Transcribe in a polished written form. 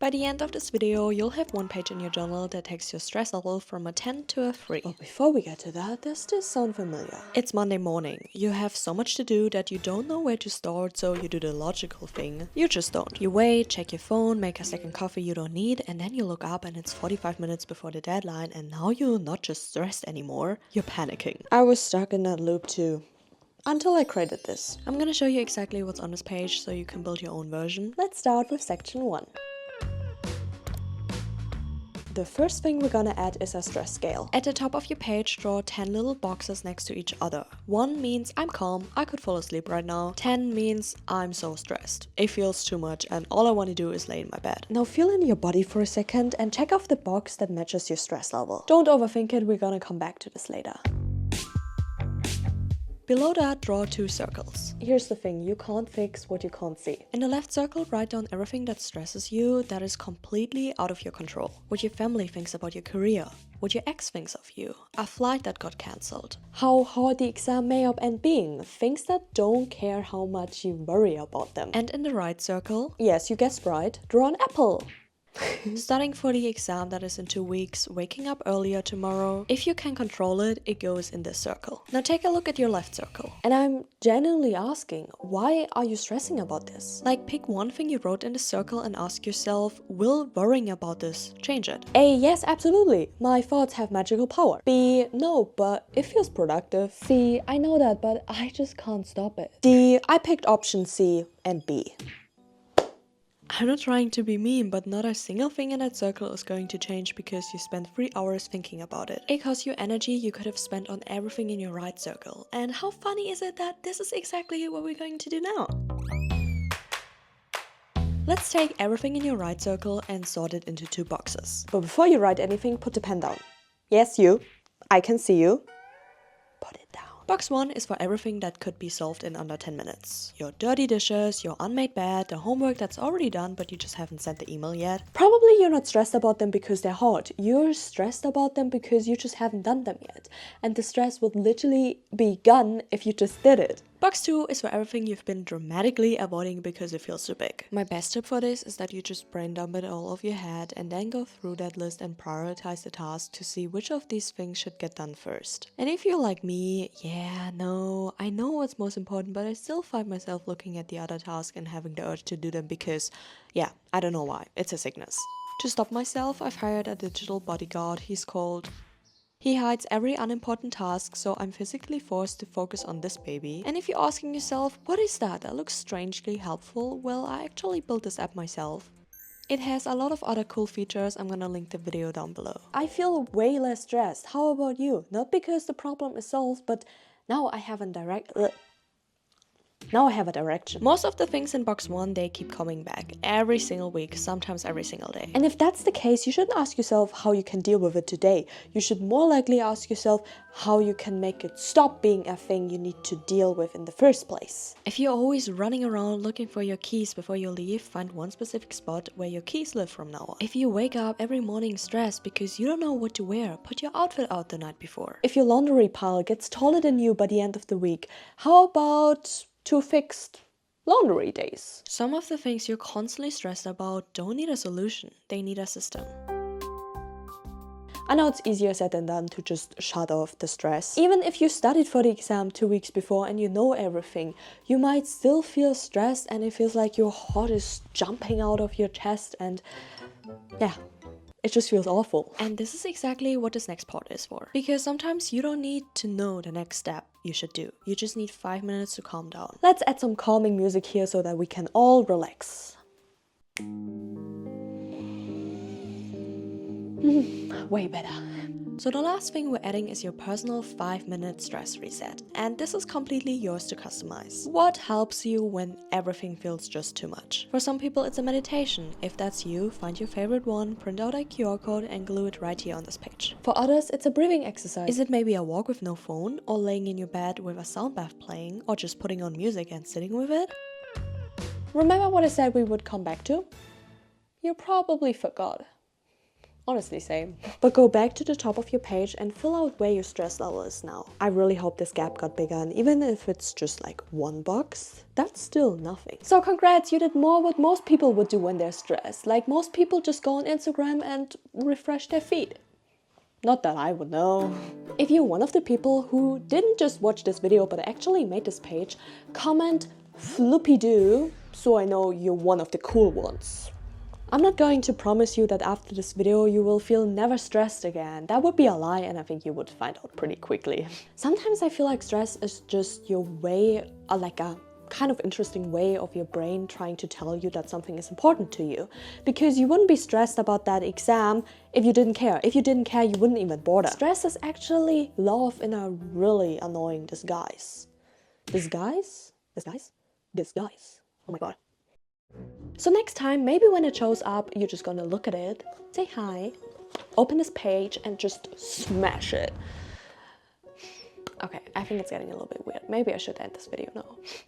By the end of this video, you'll have one page in your journal that takes your stress level from a 10 to a 3. But before we get to that, does this sound familiar? It's Monday morning. You have so much to do that you don't know where to start, so you do the logical thing. You just don't. You wait, check your phone, make a second coffee you don't need, and then you look up and it's 45 minutes before the deadline, and now you're not just stressed anymore, you're panicking. I was stuck in that loop too. Until I created this. I'm gonna show you exactly what's on this page so you can build your own version. Let's start with section 1. The first thing we're gonna add is a stress scale. At the top of your page, draw 10 little boxes next to each other. 1 means I'm calm, I could fall asleep right now. 10 means I'm so stressed. It feels too much and all I want to do is lay in my bed. Now feel in your body for a second and check off the box that matches your stress level. Don't overthink it, we're gonna come back to this later. Below that, draw 2 circles. Here's the thing, you can't fix what you can't see. In the left circle, write down everything that stresses you that is completely out of your control. What your family thinks about your career. What your ex thinks of you. A flight that got cancelled. How hard the exam may up end being. Things that don't care how much you worry about them. And in the right circle, yes, you guessed right, draw an apple. studying for the exam that is in 2 weeks, waking up earlier tomorrow. If you can control it, it goes in this circle. Now take a look at your left circle. And I'm genuinely asking, why are you stressing about this? Like, pick one thing you wrote in the circle and ask yourself, will worrying about this change it? A, yes, absolutely. My thoughts have magical power. B, no, but it feels productive. C, I know that, but I just can't stop it. D, I picked option C and B. I'm not trying to be mean, but not a single thing in that circle is going to change because you spent 3 hours thinking about it. It costs you energy you could have spent on everything in your right circle. And how funny is it that this is exactly what we're going to do now? Let's take everything in your right circle and sort it into 2 boxes. But before you write anything, put the pen down. Yes, you. I can see you. Put it down. Box 1 is for everything that could be solved in under 10 minutes. Your dirty dishes, your unmade bed, the homework that's already done but you just haven't sent the email yet. Probably you're not stressed about them because they're hard. You're stressed about them because you just haven't done them yet. And the stress would literally be gone if you just did it. Box 2 is for everything you've been dramatically avoiding because it feels too big. My best tip for this is that you just brain dump it all off your head and then go through that list and prioritize the task to see which of these things should get done first. And if you're like me, I know what's most important, but I still find myself looking at the other tasks and having the urge to do them because, I don't know why, it's a sickness. To stop myself, I've hired a digital bodyguard. He hides every unimportant task, so I'm physically forced to focus on this baby. And if you're asking yourself, what is that? That looks strangely helpful. Well, I actually built this app myself. It has a lot of other cool features. I'm gonna link the video down below. I feel way less stressed. How about you? Not because the problem is solved, but now I have a direction. Most of the things in box 1, they keep coming back every single week, sometimes every single day. And if that's the case, you shouldn't ask yourself how you can deal with it today. You should more likely ask yourself how you can make it stop being a thing you need to deal with in the first place. If you're always running around looking for your keys before you leave, find one specific spot where your keys live from now on. If you wake up every morning stressed because you don't know what to wear, put your outfit out the night before. If your laundry pile gets taller than you by the end of the week, how about 2 fixed laundry days? Some of the things you're constantly stressed about don't need a solution, they need a system. I know it's easier said than done to just shut off the stress. Even if you studied for the exam 2 weeks before and you know everything, you might still feel stressed and it feels like your heart is jumping out of your chest and it just feels awful. And this is exactly what this next part is for. Because sometimes you don't need to know the next step you should do. You just need 5 minutes to calm down. Let's add some calming music here so that we can all relax. Way better. So the last thing we're adding is your personal 5-minute stress reset. And this is completely yours to customize. What helps you when everything feels just too much? For some people it's a meditation. If that's you, find your favorite one, print out a QR code and glue it right here on this page. For others, it's a breathing exercise. Is it maybe a walk with no phone? Or laying in your bed with a sound bath playing? Or just putting on music and sitting with it? Remember what I said we would come back to? You probably forgot. Honestly, same. But go back to the top of your page and fill out where your stress level is now. I really hope this gap got bigger, and even if it's just like one box, that's still nothing. So congrats, you did more what most people would do when they're stressed. Like most people just go on Instagram and refresh their feed. Not that I would know. If you're one of the people who didn't just watch this video but actually made this page, comment floopy-doo so I know you're one of the cool ones. I'm not going to promise you that after this video you will feel never stressed again. That would be a lie, and I think you would find out pretty quickly. Sometimes I feel like stress is just your way, like a kind of interesting way of your brain trying to tell you that something is important to you. Because you wouldn't be stressed about that exam if you didn't care. If you didn't care, you wouldn't even bother. Stress is actually love in a really annoying disguise. Disguise? Disguise? Disguise. Oh my god. So next time, maybe when it shows up, you're just gonna look at it, say hi, open this page and just smash it. Okay, I think it's getting a little bit weird. Maybe I should end this video now.